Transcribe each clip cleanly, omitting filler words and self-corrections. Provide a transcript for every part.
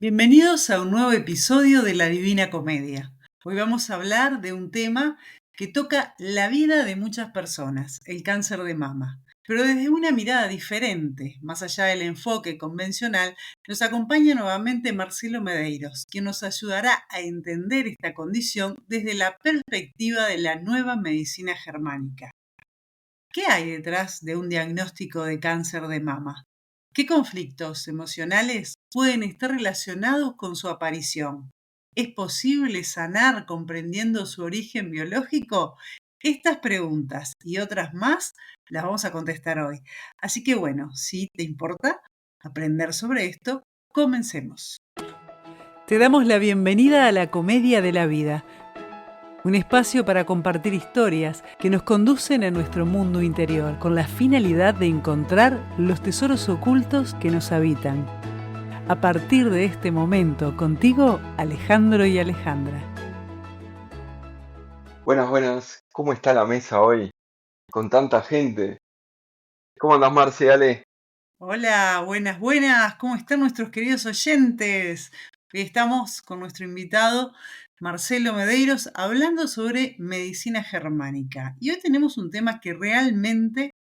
Bienvenidos a un nuevo episodio de La Divina Comedia. Hoy vamos a hablar de un tema que toca la vida de muchas personas, el cáncer de mama. Pero desde una mirada diferente, más allá del enfoque convencional, nos acompaña nuevamente Marcelo Medeiros, quien nos ayudará a entender esta condición desde la perspectiva de la nueva medicina germánica. ¿Qué hay detrás de un diagnóstico de cáncer de mama? ¿Qué conflictos emocionales pueden estar relacionados con su aparición? ¿Es posible sanar comprendiendo su origen biológico? Estas preguntas y otras más las vamos a contestar hoy. Así que bueno, si te importa aprender sobre esto, comencemos. Te damos la bienvenida a la Comedia de la Vida, un espacio para compartir historias que nos conducen a nuestro mundo interior con la finalidad de encontrar los tesoros ocultos que nos habitan. A partir de este momento, contigo, Alejandro y Alejandra. Buenas, buenas. ¿Cómo está la mesa hoy? Con tanta gente. ¿Cómo andás, Marce? Ale? Hola, buenas, buenas. ¿Cómo están nuestros queridos oyentes? Hoy estamos con nuestro invitado Marcelo Medeiros hablando sobre medicina germánica. Y hoy tenemos un tema que realmente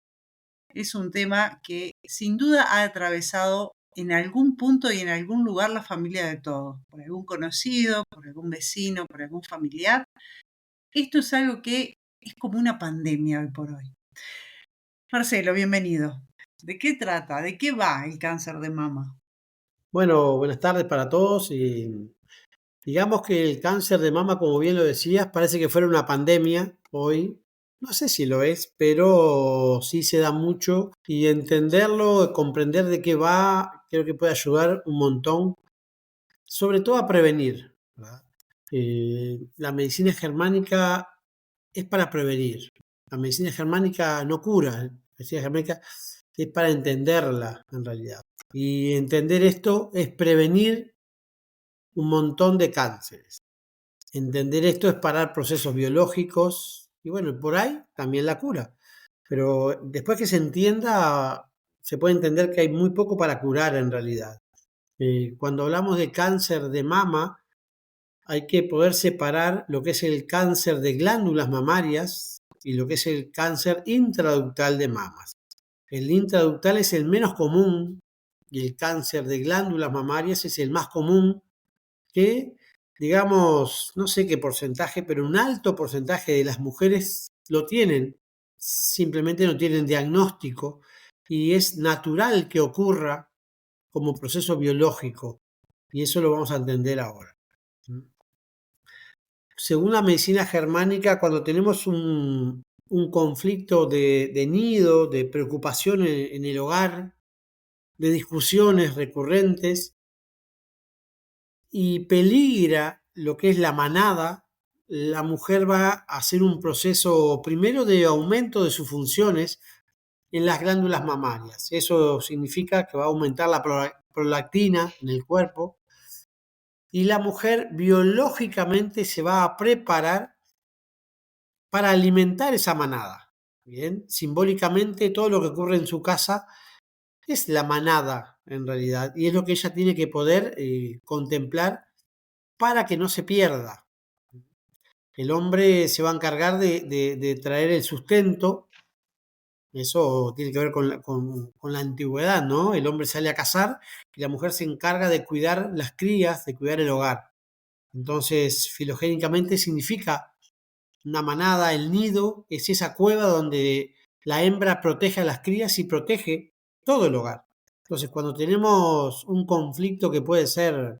es un tema que sin duda ha atravesado en algún punto y en algún lugar la familia de todos, por algún conocido, por algún vecino, por algún familiar. Esto es algo que es como una pandemia hoy por hoy. Marcelo, bienvenido. ¿De qué trata? ¿De qué va el cáncer de mama? Bueno, buenas tardes para todos. Y digamos que el cáncer de mama, como bien lo decías, parece que fuera una pandemia hoy. No sé si lo es, pero sí se da mucho y entenderlo, comprender de qué va, creo que puede ayudar un montón, sobre todo a prevenir, ¿verdad? La medicina germánica es para prevenir. La medicina germánica no cura, la medicina germánica es para entenderla en realidad. Y entender esto es prevenir un montón de cánceres. Entender esto es parar procesos biológicos y bueno, por ahí también la cura. Pero después que se entienda, se puede entender que hay muy poco para curar en realidad. Cuando hablamos de cáncer de mama, hay que poder separar lo que es el cáncer de glándulas mamarias y lo que es el cáncer intraductal de mamas. El intraductal es el menos común y el cáncer de glándulas mamarias es el más común que, digamos, no sé qué porcentaje, pero un alto porcentaje de las mujeres lo tienen, simplemente no tienen diagnóstico y es natural que ocurra como proceso biológico y eso lo vamos a entender ahora. Según la medicina germánica, cuando tenemos un conflicto de nido, de preocupación en el hogar, de discusiones recurrentes y peligra lo que es la manada, la mujer va a hacer un proceso primero de aumento de sus funciones en las glándulas mamarias. Eso significa que va a aumentar la prolactina en el cuerpo y la mujer biológicamente se va a preparar para alimentar esa manada. Bien, simbólicamente todo lo que ocurre en su casa es la manada en realidad y es lo que ella tiene que poder contemplar para que no se pierda. El hombre se va a encargar de traer el sustento, eso tiene que ver con la antigüedad, ¿no? El hombre sale a cazar y la mujer se encarga de cuidar las crías, de cuidar el hogar. Entonces, filogénicamente significa una manada, el nido, es esa cueva donde la hembra protege a las crías y protege todo el hogar. Entonces, cuando tenemos un conflicto que puede ser,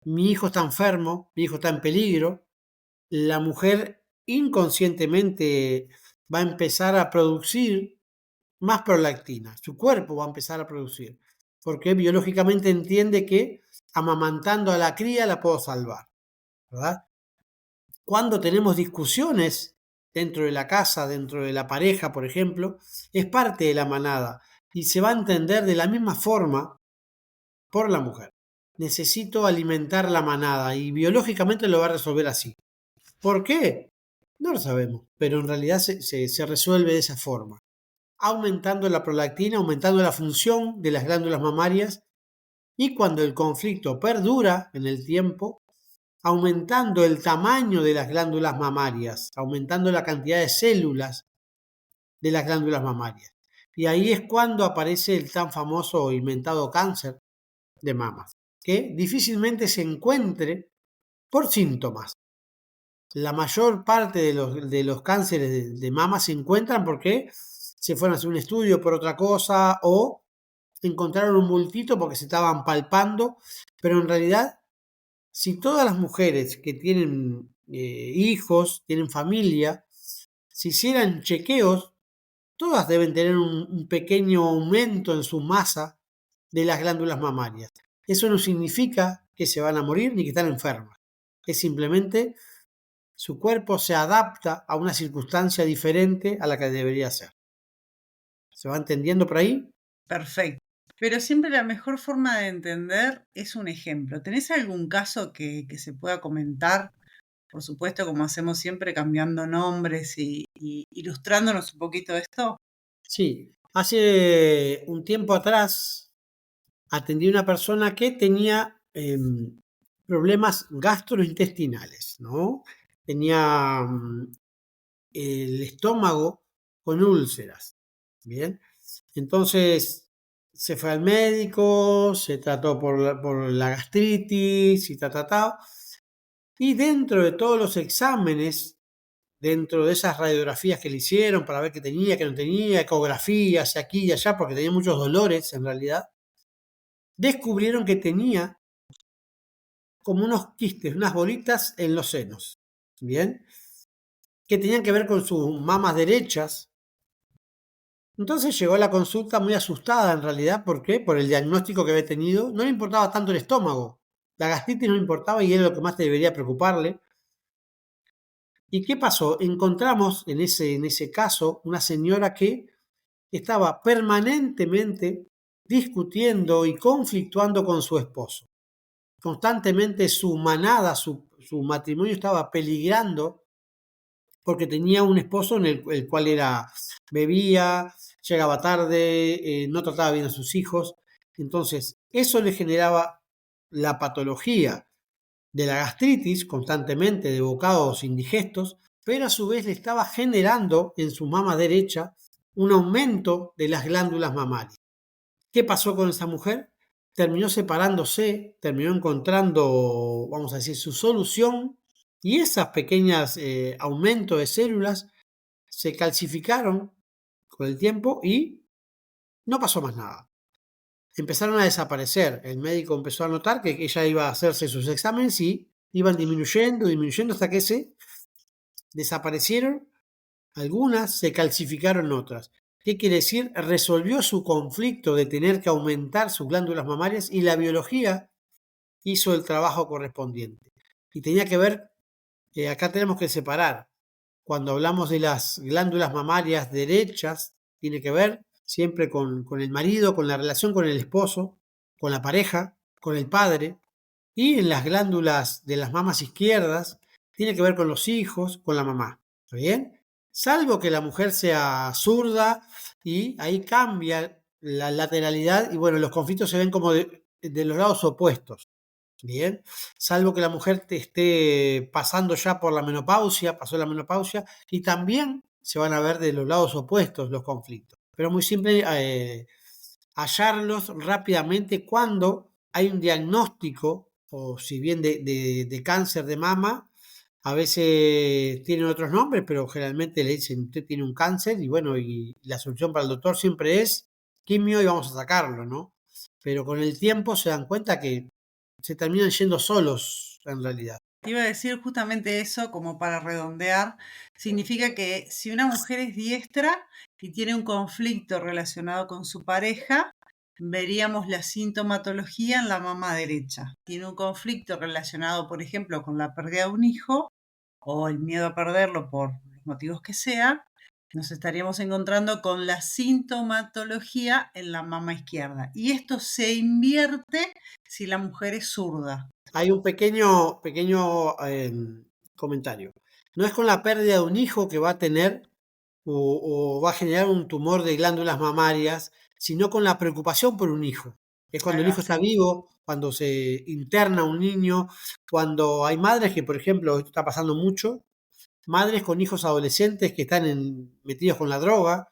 mi hijo está enfermo, mi hijo está en peligro, la mujer inconscientemente va a empezar a producir más prolactina, su cuerpo va a empezar a producir, porque biológicamente entiende que amamantando a la cría la puedo salvar, ¿verdad? Cuando tenemos discusiones dentro de la casa, dentro de la pareja, por ejemplo, es parte de la manada y se va a entender de la misma forma por la mujer. Necesito alimentar la manada y biológicamente lo va a resolver así. ¿Por qué? No lo sabemos, pero en realidad se resuelve de esa forma, aumentando la prolactina, aumentando la función de las glándulas mamarias Y cuando el conflicto perdura en el tiempo, aumentando el tamaño de las glándulas mamarias, aumentando la cantidad de células de las glándulas mamarias. Y ahí es cuando aparece el tan famoso o inventado cáncer de mama, que difícilmente se encuentre por síntomas. La mayor parte de los cánceres de mama se encuentran porque se fueron a hacer un estudio por otra cosa o encontraron un bultito porque se estaban palpando, pero en realidad, si todas las mujeres que tienen hijos, tienen familia, se hicieran chequeos, todas deben tener un pequeño aumento en su masa de las glándulas mamarias. Eso no significa que se van a morir ni que están enfermas. Es simplemente su cuerpo se adapta a una circunstancia diferente a la que debería ser. ¿Se va entendiendo por ahí? Perfecto. Pero siempre la mejor forma de entender es un ejemplo. ¿Tenés algún caso que se pueda comentar? Por supuesto, como hacemos siempre, cambiando nombres y ilustrándonos un poquito esto. Sí. Hace un tiempo atrás atendí a una persona que tenía problemas gastrointestinales, ¿no? Tenía el estómago con úlceras, ¿bien? Entonces se fue al médico, se trató por la gastritis y y dentro de todos los exámenes, dentro de esas radiografías que le hicieron para ver qué tenía, qué no tenía, ecografías aquí y allá, porque tenía muchos dolores en realidad, descubrieron que tenía como unos quistes, unas bolitas en los senos, ¿bien? Que tenían que ver con sus mamas derechas. Entonces llegó a la consulta muy asustada en realidad, ¿por qué? Por el diagnóstico que había tenido. No le importaba tanto el estómago, la gastritis no le importaba y era lo que más te debería preocuparle. ¿Y qué pasó? Encontramos en ese caso una señora que estaba permanentemente discutiendo y conflictuando con su esposo. Constantemente su manada, su matrimonio estaba peligrando porque tenía un esposo en el cual bebía, llegaba tarde, no trataba bien a sus hijos. Entonces, eso le generaba la patología de la gastritis constantemente, de bocados indigestos, pero a su vez le estaba generando en su mama derecha un aumento de las glándulas mamarias. ¿Qué pasó con esa mujer? Terminó separándose, terminó encontrando, vamos a decir, su solución y esas pequeñas aumentos de células se calcificaron con el tiempo y no pasó más nada. Empezaron a desaparecer. El médico empezó a notar que ella iba a hacerse sus exámenes y iban disminuyendo hasta que se desaparecieron algunas, se calcificaron otras. ¿Qué quiere decir? Resolvió su conflicto de tener que aumentar sus glándulas mamarias y la biología hizo el trabajo correspondiente. Y tenía que ver, acá tenemos que separar. Cuando hablamos de las glándulas mamarias derechas, tiene que ver siempre con el marido, con la relación con el esposo, con la pareja, con el padre. Y en las glándulas de las mamas izquierdas, tiene que ver con los hijos, con la mamá. ¿Está bien? Salvo que la mujer sea zurda y ahí cambia la lateralidad y bueno, los conflictos se ven como de los lados opuestos. Bien, salvo que la mujer te esté pasando ya por la menopausia, pasó la menopausia, y también se van a ver de los lados opuestos los conflictos. Pero muy simple hallarlos rápidamente cuando hay un diagnóstico, o si bien de cáncer de mama, a veces tienen otros nombres, pero generalmente le dicen usted tiene un cáncer y bueno, y la solución para el doctor siempre es quimio y vamos a sacarlo, ¿no? Pero con el tiempo se dan cuenta que se terminan yendo solos en realidad. Te iba a decir justamente eso, como para redondear, significa que si una mujer es diestra y tiene un conflicto relacionado con su pareja, veríamos la sintomatología en la mama derecha. Tiene un conflicto relacionado, por ejemplo, con la pérdida de un hijo o el miedo a perderlo por los motivos que sea, nos estaríamos encontrando con la sintomatología en la mama izquierda. Y esto se invierte si la mujer es zurda. Hay un pequeño comentario. No es con la pérdida de un hijo que va a tener o va a generar un tumor de glándulas mamarias, sino con la preocupación por un hijo. Es cuando Ahí el va. hijo está vivo, cuando se interna un niño, cuando hay madres que, por ejemplo, esto está pasando mucho, madres con hijos adolescentes que están metidos con la droga,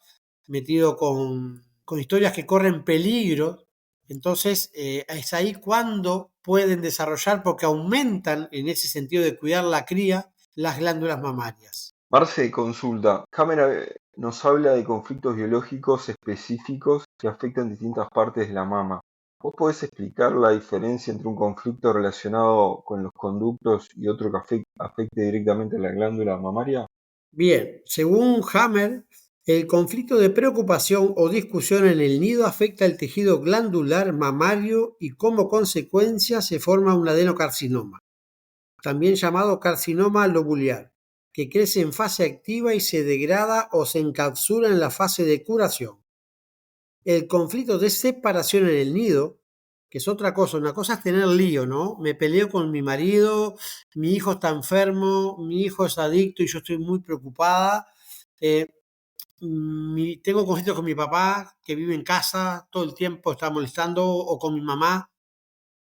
metidos con historias que corren peligro. Entonces, es ahí cuando pueden desarrollar, porque aumentan en ese sentido de cuidar la cría, las glándulas mamarias. Marce, consulta. Cámara nos habla de conflictos biológicos específicos que afectan distintas partes de la mama. ¿Vos podés explicar la diferencia entre un conflicto relacionado con los conductos y otro que afecte directamente a la glándula mamaria? Bien, según Hammer, el conflicto de preocupación o discusión en el nido afecta el tejido glandular mamario y como consecuencia se forma un adenocarcinoma, también llamado carcinoma lobular, que crece en fase activa y se degrada o se encapsula en la fase de curación. El conflicto de separación en el nido, que es otra cosa, una cosa es tener lío, ¿no? Me peleo con mi marido, mi hijo está enfermo, mi hijo es adicto y yo estoy muy preocupada. Eh, Tengo conflictos con mi papá, que vive en casa, todo el tiempo está molestando, o con mi mamá.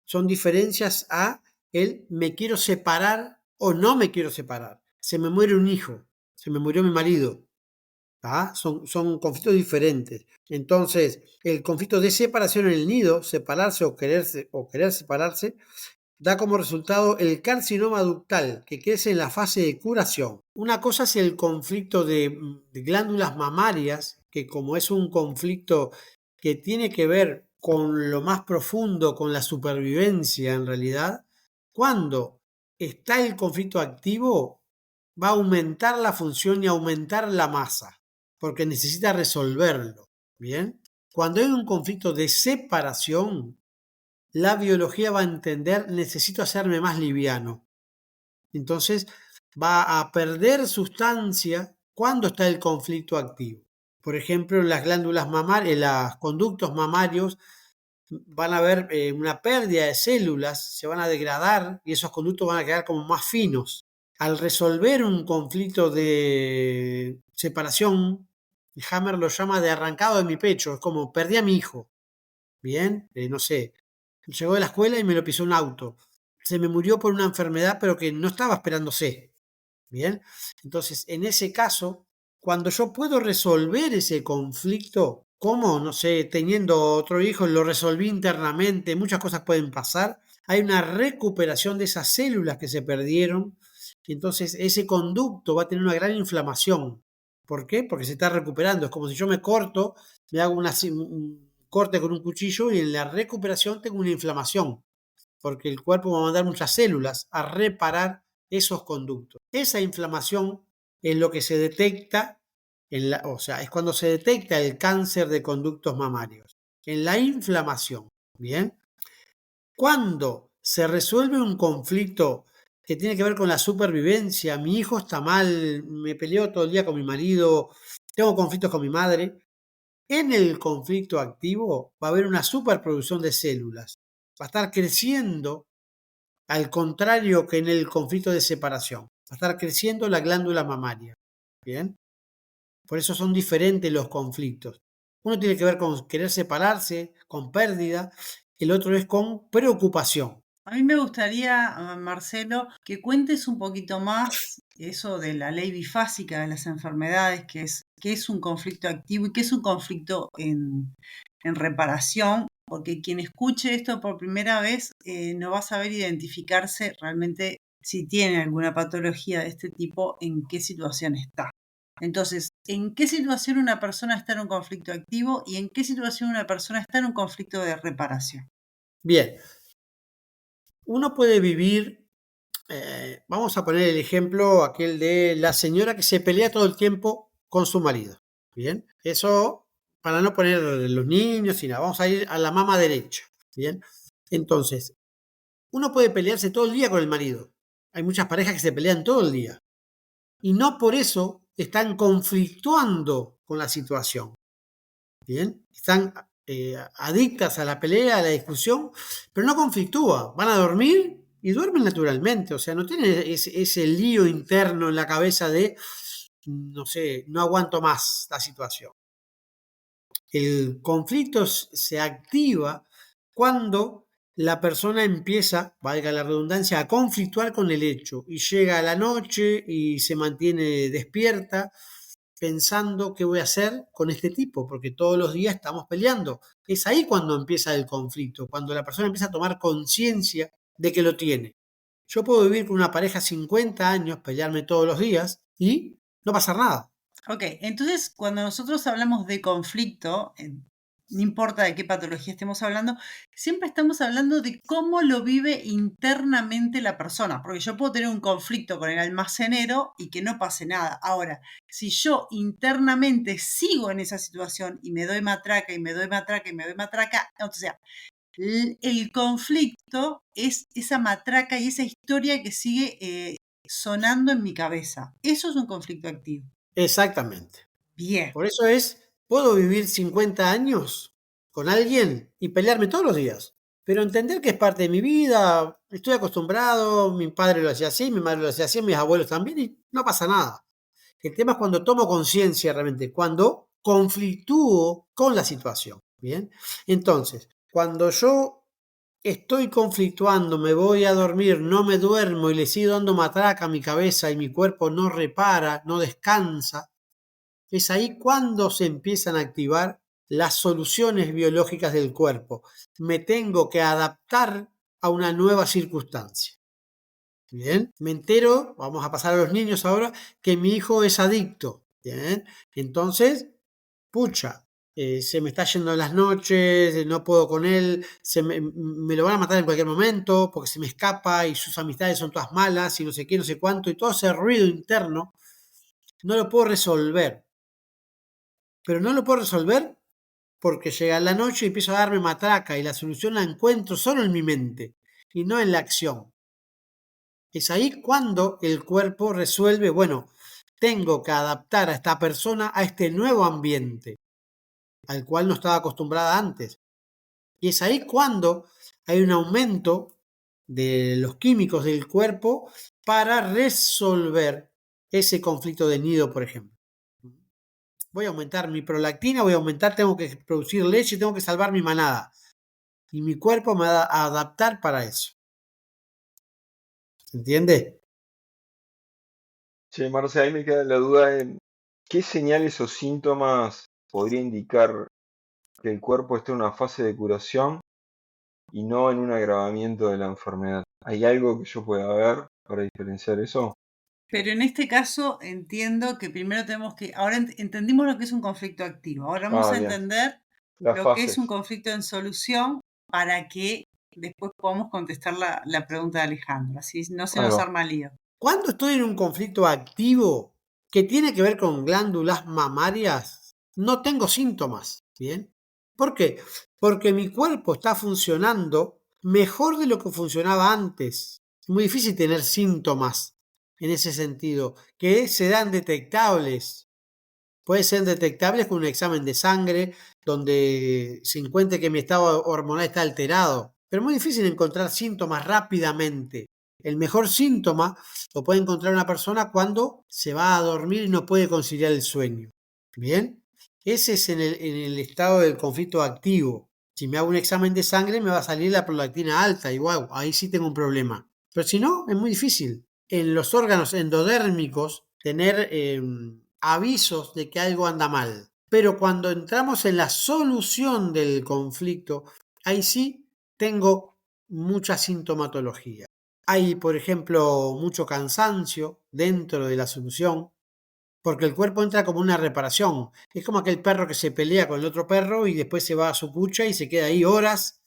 Son diferencias a el me quiero separar o no me quiero separar. Se me muere un hijo, se me murió mi marido. ¿Ah? Son conflictos diferentes. Entonces, el conflicto de separación en el nido, separarse o querer separarse, da como resultado el carcinoma ductal, que crece en la fase de curación. Una cosa es el conflicto de glándulas mamarias, que como es un conflicto que tiene que ver con lo más profundo, con la supervivencia en realidad, cuando está el conflicto activo, va a aumentar la función y aumentar la masa, porque necesita resolverlo. ¿Bien? Cuando hay un conflicto de separación, la biología va a entender, necesito hacerme más liviano. Entonces va a perder sustancia cuando está el conflicto activo. Por ejemplo, en las glándulas mamarias, en los conductos mamarios, van a haber una pérdida de células, se van a degradar y esos conductos van a quedar como más finos. Al resolver un conflicto de separación, Hammer lo llama de arrancado de mi pecho, es como perdí a mi hijo. Bien, no sé, llegó de la escuela y me lo pisó un auto. Se me murió por una enfermedad, pero que no estaba esperándose. Bien, entonces en ese caso, cuando yo puedo resolver ese conflicto, ¿cómo? No sé, teniendo otro hijo, lo resolví internamente, muchas cosas pueden pasar. Hay una recuperación de esas células que se perdieron. Y entonces ese conducto va a tener una gran inflamación. ¿Por qué? Porque se está recuperando. Es como si yo me corto, me hago un corte con un cuchillo y en la recuperación tengo una inflamación, porque el cuerpo va a mandar muchas células a reparar esos conductos. Esa inflamación es lo que se detecta, o sea, es cuando se detecta el cáncer de conductos mamarios, en la inflamación. Bien, cuando se resuelve un conflicto que tiene que ver con la supervivencia, mi hijo está mal, me peleo todo el día con mi marido, tengo conflictos con mi madre, en el conflicto activo va a haber una superproducción de células. Va a estar creciendo, al contrario que en el conflicto de separación. Va a estar creciendo la glándula mamaria. ¿Bien? Por eso son diferentes los conflictos. Uno tiene que ver con querer separarse, con pérdida. El otro es con preocupación. A mí me gustaría, Marcelo, que cuentes un poquito más eso de la ley bifásica de las enfermedades, que es un conflicto activo y que es un conflicto en reparación, porque quien escuche esto por primera vez no va a saber identificarse realmente si tiene alguna patología de este tipo, en qué situación está. Entonces, ¿en qué situación una persona está en un conflicto activo y en qué situación una persona está en un conflicto de reparación? Bien, uno puede vivir, vamos a poner el ejemplo aquel de la señora que se pelea todo el tiempo con su marido. Bien, eso para no poner los niños y nada, vamos a ir a la mama derecha. Bien, entonces, uno puede pelearse todo el día con el marido. Hay muchas parejas que se pelean todo el día. Y no por eso están conflictuando con la situación. Bien, están adictas a la pelea, a la discusión, pero no conflictúan. Van a dormir y duermen naturalmente. O sea, no tienen ese lío interno en la cabeza de, no sé, no aguanto más la situación. El conflicto se activa cuando la persona empieza, valga la redundancia, a conflictuar con el hecho y llega a la noche y se mantiene despierta pensando qué voy a hacer con este tipo, porque todos los días estamos peleando. Es ahí cuando empieza el conflicto, cuando la persona empieza a tomar conciencia de que lo tiene. Yo puedo vivir con una pareja 50 años, pelearme todos los días y no pasar nada. Ok, entonces cuando nosotros hablamos de conflicto, no importa de qué patología estemos hablando, siempre estamos hablando de cómo lo vive internamente la persona, porque yo puedo tener un conflicto con el almacenero y que no pase nada. Ahora, si yo internamente sigo en esa situación y me doy matraca y me doy matraca y me doy matraca, o sea, el conflicto es esa matraca y esa historia que sigue sonando en mi cabeza. Eso es un conflicto activo. Exactamente. Bien. Por eso puedo vivir 50 años con alguien y pelearme todos los días, pero entender que es parte de mi vida, estoy acostumbrado, mi padre lo hacía así, mi madre lo hacía así, mis abuelos también, y no pasa nada. El tema es cuando tomo conciencia realmente, cuando conflictúo con la situación, ¿bien? Entonces, cuando yo estoy conflictuando, me voy a dormir, no me duermo y le sigo dando matraca a mi cabeza y mi cuerpo no repara, no descansa, es ahí cuando se empiezan a activar las soluciones biológicas del cuerpo. Me tengo que adaptar a una nueva circunstancia. Bien, me entero, vamos a pasar a los niños ahora, que mi hijo es adicto. Bien, entonces, pucha, se me está yendo en las noches, no puedo con él, me lo van a matar en cualquier momento porque se me escapa y sus amistades son todas malas y no sé qué, no sé cuánto, y todo ese ruido interno no lo puedo resolver. Pero no lo puedo resolver porque llega la noche y empiezo a darme matraca y la solución la encuentro solo en mi mente y no en la acción. Es ahí cuando el cuerpo resuelve, bueno, tengo que adaptar a esta persona a este nuevo ambiente al cual no estaba acostumbrada antes. Y es ahí cuando hay un aumento de los químicos del cuerpo para resolver ese conflicto de nido, por ejemplo. Voy a aumentar mi prolactina, tengo que producir leche, tengo que salvar mi manada. Y mi cuerpo me va a adaptar para eso. ¿Se entiende? Che, Marce, ahí me queda la duda en qué señales o síntomas podría indicar que el cuerpo está en una fase de curación y no en un agravamiento de la enfermedad. ¿Hay algo que yo pueda ver para diferenciar eso? Pero en este caso entiendo que primero tenemos que, ahora entendimos lo que es un conflicto activo, ahora vamos Ah, a bien. entender Las lo que es un fases. conflicto en solución para que después podamos contestar la pregunta de Alejandro, así no se Ahí nos va. arma lío. Cuando estoy en un conflicto activo que tiene que ver con glándulas mamarias, no tengo síntomas. ¿Bien? ¿Por qué? Porque mi cuerpo está funcionando mejor de lo que funcionaba antes. Es muy difícil tener síntomas en ese sentido, que se dan detectables. Pueden ser detectables con un examen de sangre donde se encuentre que mi estado hormonal está alterado. Pero es muy difícil encontrar síntomas rápidamente. El mejor síntoma lo puede encontrar una persona cuando se va a dormir y no puede conciliar el sueño. ¿Bien? Ese es en el estado del conflicto activo. Si me hago un examen de sangre me va a salir la prolactina alta y wow, ahí sí tengo un problema. Pero si no, es muy difícil. En los órganos endodérmicos tener avisos de que algo anda mal. Pero cuando entramos en la solución del conflicto, ahí sí tengo mucha sintomatología. Hay, por ejemplo, mucho cansancio dentro de la solución, porque el cuerpo entra como una reparación. Es como aquel perro que se pelea con el otro perro y después se va a su cucha y se queda ahí horas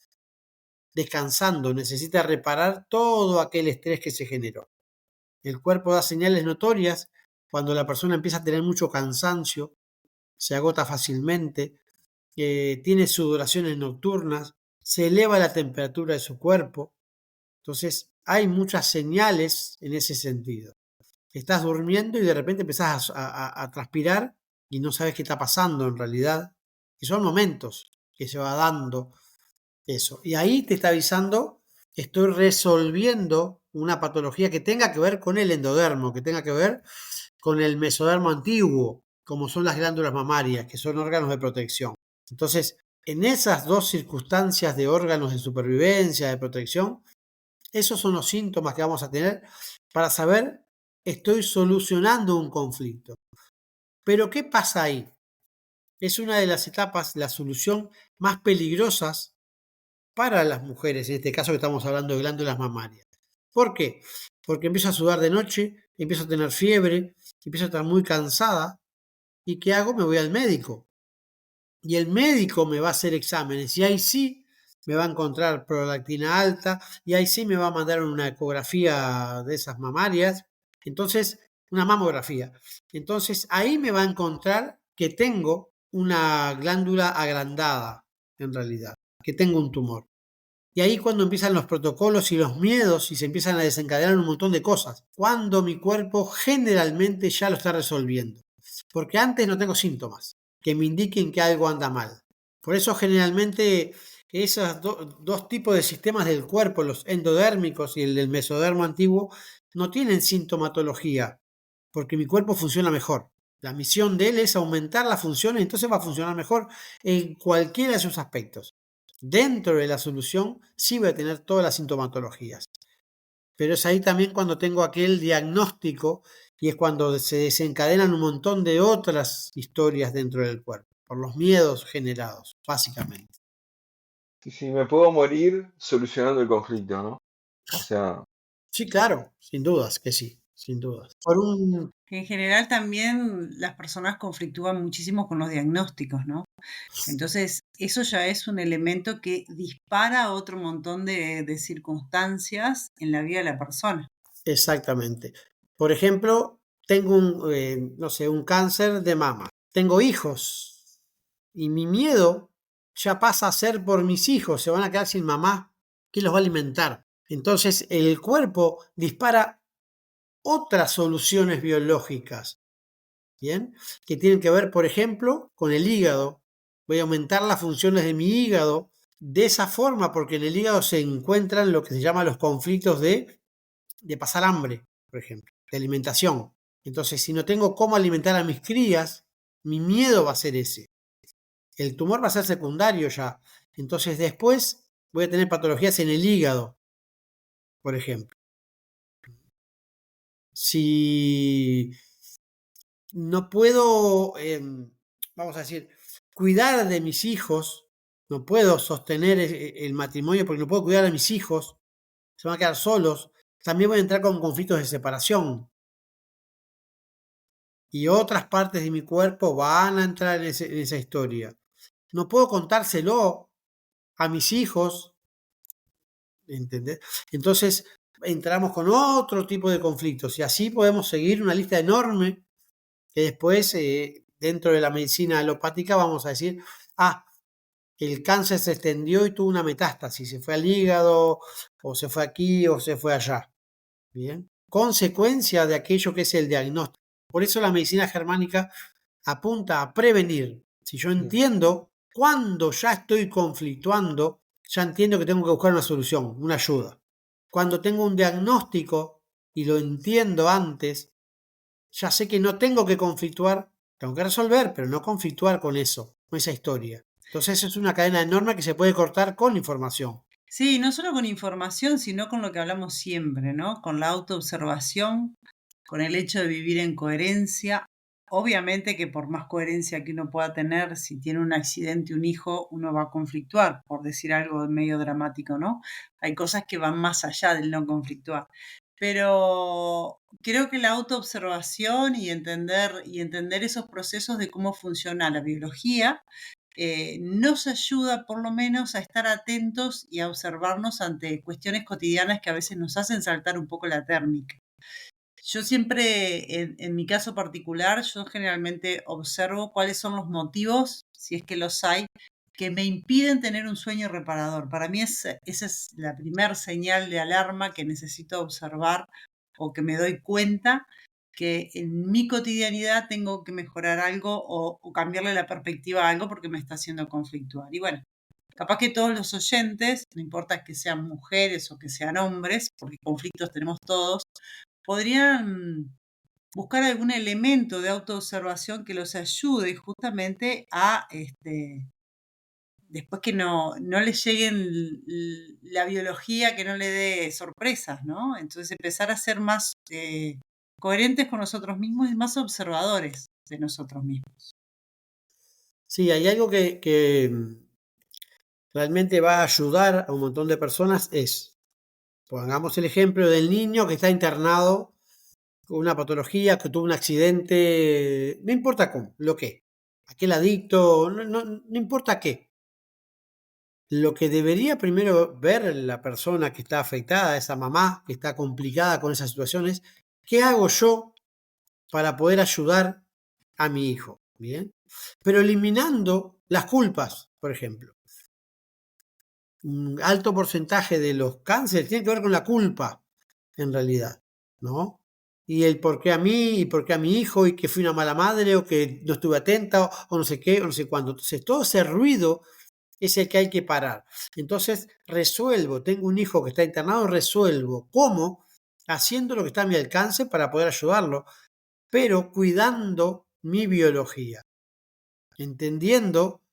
descansando. Necesita reparar todo aquel estrés que se generó. El cuerpo da señales notorias cuando la persona empieza a tener mucho cansancio, se agota fácilmente, tiene sudoraciones nocturnas, se eleva la temperatura de su cuerpo. Entonces, hay muchas señales en ese sentido. Estás durmiendo y de repente empezás a transpirar y no sabes qué está pasando en realidad. Y son momentos que se va dando eso. Y ahí te está avisando, estoy resolviendo una patología que tenga que ver con el endodermo, que tenga que ver con el mesodermo antiguo, como son las glándulas mamarias, que son órganos de protección. Entonces, En esas dos circunstancias de órganos de supervivencia, de protección, esos son los síntomas que vamos a tener para saber estoy solucionando un conflicto. Pero ¿qué pasa ahí? Es una de las etapas, la solución más peligrosas para las mujeres, en este caso que estamos hablando de glándulas mamarias. ¿Por qué? Porque empiezo a sudar de noche, empiezo a tener fiebre, empiezo a estar muy cansada. ¿Y qué hago? Me voy al médico. Y el médico me va a hacer exámenes y ahí sí me va a encontrar prolactina alta y ahí sí me va a mandar una ecografía de esas mamarias. Entonces, una mamografía. Entonces, ahí me va a encontrar que tengo una glándula agrandada, en realidad, que tengo un tumor. Y ahí cuando empiezan los protocolos y los miedos y se empiezan a desencadenar un montón de cosas, cuando mi cuerpo generalmente ya lo está resolviendo. Porque antes no tengo síntomas que me indiquen que algo anda mal. Por eso generalmente esos dos tipos de sistemas del cuerpo, los endodérmicos y el del mesodermo antiguo, no tienen sintomatología, porque mi cuerpo funciona mejor. La misión de él es aumentar la función y entonces va a funcionar mejor en cualquiera de sus aspectos. Dentro de la solución sí voy a tener todas las sintomatologías. Pero es ahí también cuando tengo aquel diagnóstico y es cuando se desencadenan un montón de otras historias dentro del cuerpo, por los miedos generados, básicamente. Si me puedo morir solucionando el conflicto, ¿no? O sea, Sí, claro, sin dudas que sí, sin dudas. Por un En general también las personas conflictúan muchísimo con los diagnósticos, ¿no? Entonces, eso ya es un elemento que dispara otro montón de circunstancias en la vida de la persona. Exactamente. Por ejemplo, tengo no sé, un cáncer de mama. Tengo hijos y mi miedo ya pasa a ser por mis hijos. Se van a quedar sin mamá. ¿Quién los va a alimentar? Entonces el cuerpo dispara otras soluciones biológicas, ¿bien? Que tienen que ver, por ejemplo, con el hígado. Voy a aumentar las funciones de mi hígado de esa forma porque en el hígado se encuentran lo que se llama los conflictos de pasar hambre, por ejemplo, de alimentación. Entonces, si no tengo cómo alimentar a mis crías, mi miedo va a ser ese. El tumor va a ser secundario ya. Entonces, después voy a tener patologías en el hígado, por ejemplo. Si no puedo, vamos a decir, cuidar de mis hijos, no puedo sostener el matrimonio porque no puedo cuidar de mis hijos, se van a quedar solos, también voy a entrar con conflictos de separación. Y otras partes de mi cuerpo van a entrar en esa historia. No puedo contárselo a mis hijos, ¿entendés? Entonces entramos con otro tipo de conflictos y así podemos seguir una lista enorme que después dentro de la medicina alopática vamos a decir, el cáncer se extendió y tuvo una metástasis, se fue al hígado o se fue aquí o se fue allá. Bien, consecuencia de aquello que es el diagnóstico. Por eso la medicina germánica apunta a prevenir. Si yo entiendo cuando ya estoy conflictuando, ya entiendo que tengo que buscar una solución, una ayuda. Cuando tengo un diagnóstico y lo entiendo antes, ya sé que no tengo que conflictuar, tengo que resolver, pero no conflictuar con eso, con esa historia. Entonces es una cadena enorme que se puede cortar con información. Sí, no solo con información, sino con lo que hablamos siempre, ¿no? Con la autoobservación, con el hecho de vivir en coherencia. Obviamente que por más coherencia que uno pueda tener, si tiene un accidente, un hijo, uno va a conflictuar, por decir algo medio dramático, ¿no? Hay cosas que van más allá del no conflictuar. Pero creo que la autoobservación y entender esos procesos de cómo funciona la biología nos ayuda por lo menos a estar atentos y a observarnos ante cuestiones cotidianas que a veces nos hacen saltar un poco la térmica. Yo siempre, en mi caso particular, yo generalmente observo cuáles son los motivos, si es que los hay, que me impiden tener un sueño reparador. Para mí esa es la primer señal de alarma que necesito observar o que me doy cuenta que en mi cotidianidad tengo que mejorar algo o cambiarle la perspectiva a algo porque me está haciendo conflictuar. Y bueno, capaz que todos los oyentes, no importa que sean mujeres o que sean hombres, porque conflictos tenemos todos, podrían buscar algún elemento de autoobservación que los ayude justamente a después que no les lleguen la biología, que no le dé sorpresas, ¿no? Entonces empezar a ser más coherentes con nosotros mismos y más observadores de nosotros mismos. Sí, hay algo que realmente va a ayudar a un montón de personas pongamos el ejemplo del niño que está internado con una patología, que tuvo un accidente, no importa cómo, lo que, aquel adicto, no importa qué. Lo que debería primero ver la persona que está afectada, esa mamá que está complicada con esas situaciones, ¿qué hago yo para poder ayudar a mi hijo? Bien, pero eliminando las culpas, por ejemplo. Un alto porcentaje de los cánceres tiene que ver con la culpa, en realidad, ¿no? Y el por qué a mí, y por qué a mi hijo, y que fui una mala madre, o que no estuve atenta, o no sé qué, o no sé cuándo. Entonces, todo ese ruido es el que hay que parar. Entonces, tengo un hijo que está internado, resuelvo. ¿Cómo? Haciendo lo que está a mi alcance para poder ayudarlo, pero cuidando mi biología, entendiendo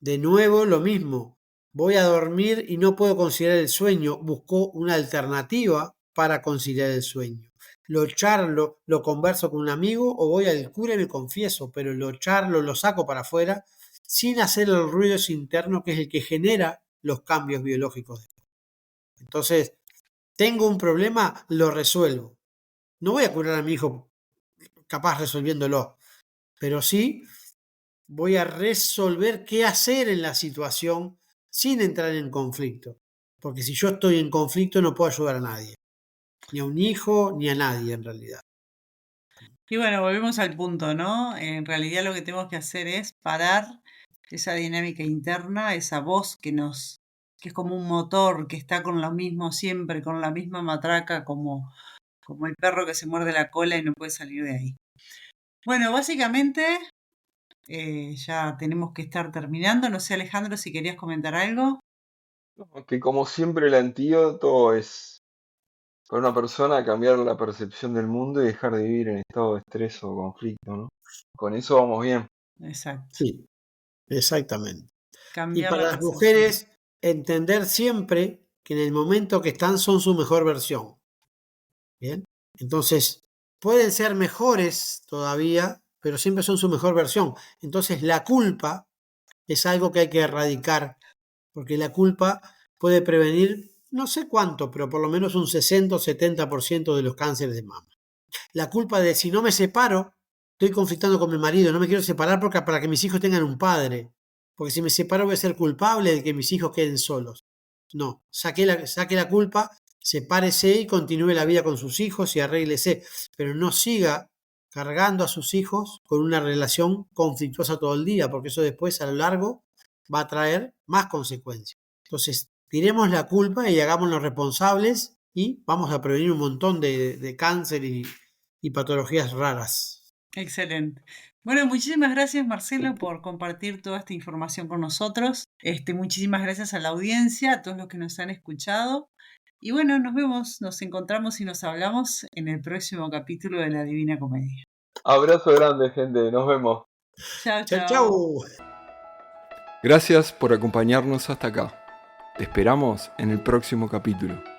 de nuevo lo mismo. Voy a dormir y no puedo conciliar el sueño. Busco una alternativa para conciliar el sueño. Lo charlo, lo converso con un amigo o voy al cura y me confieso, pero lo charlo, lo saco para afuera sin hacer el ruido interno que es el que genera los cambios biológicos. Entonces, tengo un problema, lo resuelvo. No voy a curar a mi hijo capaz resolviéndolo, pero sí voy a resolver qué hacer en la situación sin entrar en conflicto. Porque si yo estoy en conflicto no puedo ayudar a nadie. Ni a un hijo, ni a nadie en realidad. Y bueno, volvemos al punto, ¿no? En realidad lo que tenemos que hacer es parar esa dinámica interna, esa voz que es como un motor, que está con lo mismo siempre, con la misma matraca, como el perro que se muerde la cola y no puede salir de ahí. Bueno, básicamente ya tenemos que estar terminando. No sé, Alejandro, si querías comentar algo. Que como siempre el antídoto es para una persona cambiar la percepción del mundo y dejar de vivir en estado de estrés o conflicto, ¿no? Con eso vamos bien. Exacto. Sí, exactamente. Y Cambiar para la las percepción. mujeres, entender siempre que en el momento que están son su mejor versión. Bien. Entonces, pueden ser mejores todavía, pero siempre son su mejor versión. Entonces, la culpa es algo que hay que erradicar, porque la culpa puede prevenir, no sé cuánto, pero por lo menos un 60 o 70% de los cánceres de mama. La culpa de si no me separo, estoy conflictando con mi marido, no me quiero separar para que mis hijos tengan un padre, porque si me separo voy a ser culpable de que mis hijos queden solos. No, saque la culpa, sepárese y continúe la vida con sus hijos y arréglese, pero no siga cargando a sus hijos con una relación conflictuosa todo el día, porque eso después a lo largo va a traer más consecuencias. Entonces, tiremos la culpa y hagámonos responsables y vamos a prevenir un montón de cáncer y patologías raras. Excelente. Bueno, muchísimas gracias, Marcelo, por compartir toda esta información con nosotros. Muchísimas gracias a la audiencia, a todos los que nos han escuchado. Y bueno, nos vemos, nos encontramos y nos hablamos en el próximo capítulo de La Divina Comedia. Abrazo grande, gente. Nos vemos. Chao, Chau, chao. chau. Gracias por acompañarnos hasta acá. Te esperamos en el próximo capítulo.